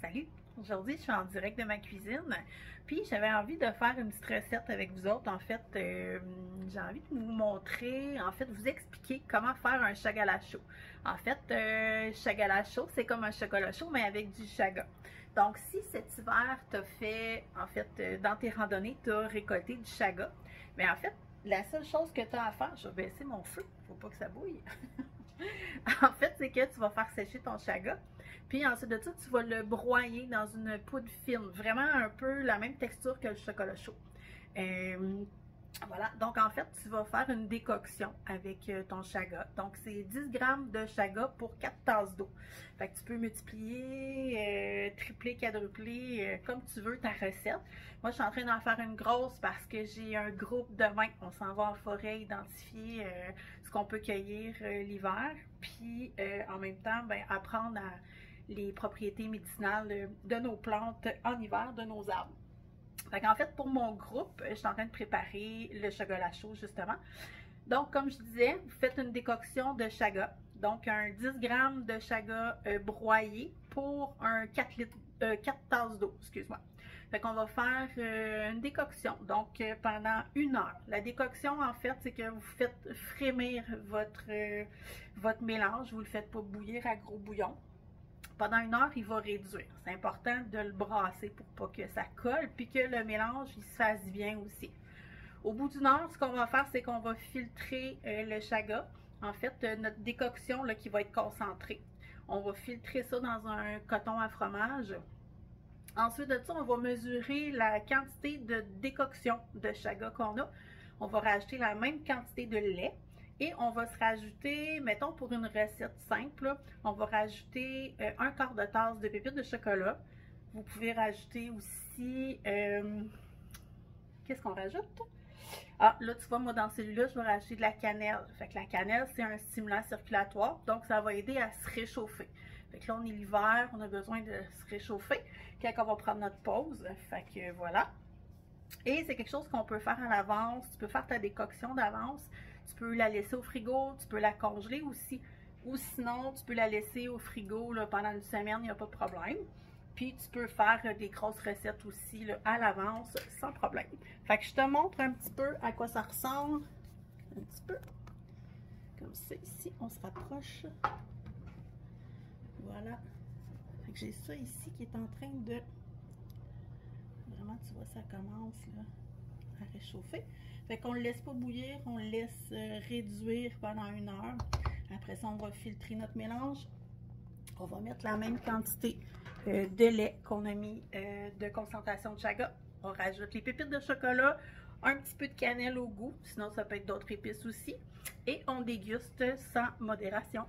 Salut! Aujourd'hui, je suis en direct de ma cuisine, puis j'avais envie de faire une petite recette avec vous autres. En fait, j'ai envie de vous montrer, vous expliquer comment faire un chocolat chaud. En fait, chocolat chaud, c'est comme un chocolat chaud, mais avec du chaga. Donc, si cet hiver, tu as fait, dans tes randonnées, tu as récolté du chaga, mais en fait, la seule chose que tu as à faire, je vais baisser mon feu, faut pas que ça bouille. En fait, c'est que tu vas faire sécher ton chaga. Puis ensuite de ça, tu vas le broyer dans une poudre fine. Vraiment un peu la même texture que le chocolat chaud. Voilà, donc en fait, tu vas faire une décoction avec ton chaga. Donc, c'est 10 grammes de chaga pour 4 tasses d'eau. Fait que tu peux multiplier, tripler, quadrupler, comme tu veux ta recette. Moi, je suis en train d'en faire une grosse parce que j'ai un groupe demain. On s'en va en forêt identifier ce qu'on peut cueillir l'hiver. Puis, en même temps, ben, apprendre les propriétés médicinales de nos plantes en hiver, de nos arbres. Fait qu'en fait, pour mon groupe, je suis en train de préparer le chocolat chaud, justement. Donc, comme je disais, vous faites une décoction de chaga. Donc, un 10 grammes de chaga broyé pour un 4 tasses d'eau, excuse-moi. Fait qu'on va faire une décoction, donc pendant 1 heure. La décoction, en fait, c'est que vous faites frémir votre mélange. Vous ne le faites pas bouillir à gros bouillon. Pendant 1 heure, il va réduire. C'est important de le brasser pour pas que ça colle, puis que le mélange il se fasse bien aussi. Au bout d'1 heure, ce qu'on va faire, c'est qu'on va filtrer le chaga. En fait, notre décoction là, qui va être concentrée. On va filtrer ça dans un coton à fromage. Ensuite de ça, on va mesurer la quantité de décoction de chaga qu'on a. On va rajouter la même quantité de lait. Et on va se rajouter, mettons pour une recette simple, on va rajouter un quart de tasse de pépites de chocolat. Vous pouvez rajouter aussi, qu'est-ce qu'on rajoute? Ah, là tu vois, moi dans celui-là, je vais rajouter de la cannelle. Fait que la cannelle, c'est un stimulant circulatoire, donc ça va aider à se réchauffer. Fait que là, on est l'hiver, on a besoin de se réchauffer quand on va prendre notre pause. Fait que voilà. Et c'est quelque chose qu'on peut faire à l'avance. Tu peux faire ta décoction d'avance. Tu peux la laisser au frigo, tu peux la congeler aussi. Ou sinon, tu peux la laisser au frigo là, pendant une semaine, il n'y a pas de problème. Puis tu peux faire des grosses recettes aussi là, à l'avance, sans problème. Fait que je te montre un petit peu à quoi ça ressemble. Un petit peu. Comme ça, ici, on se rapproche. Voilà. Fait que j'ai ça ici qui est en train de... Vraiment, tu vois, ça commence là, à réchauffer. Fait qu'on ne le laisse pas bouillir, on le laisse réduire pendant 1 heure. Après ça, on va filtrer notre mélange. On va mettre la même quantité de lait qu'on a mis de concentration de chaga. On rajoute les pépites de chocolat, un petit peu de cannelle au goût, sinon ça peut être d'autres épices aussi. Et on déguste sans modération.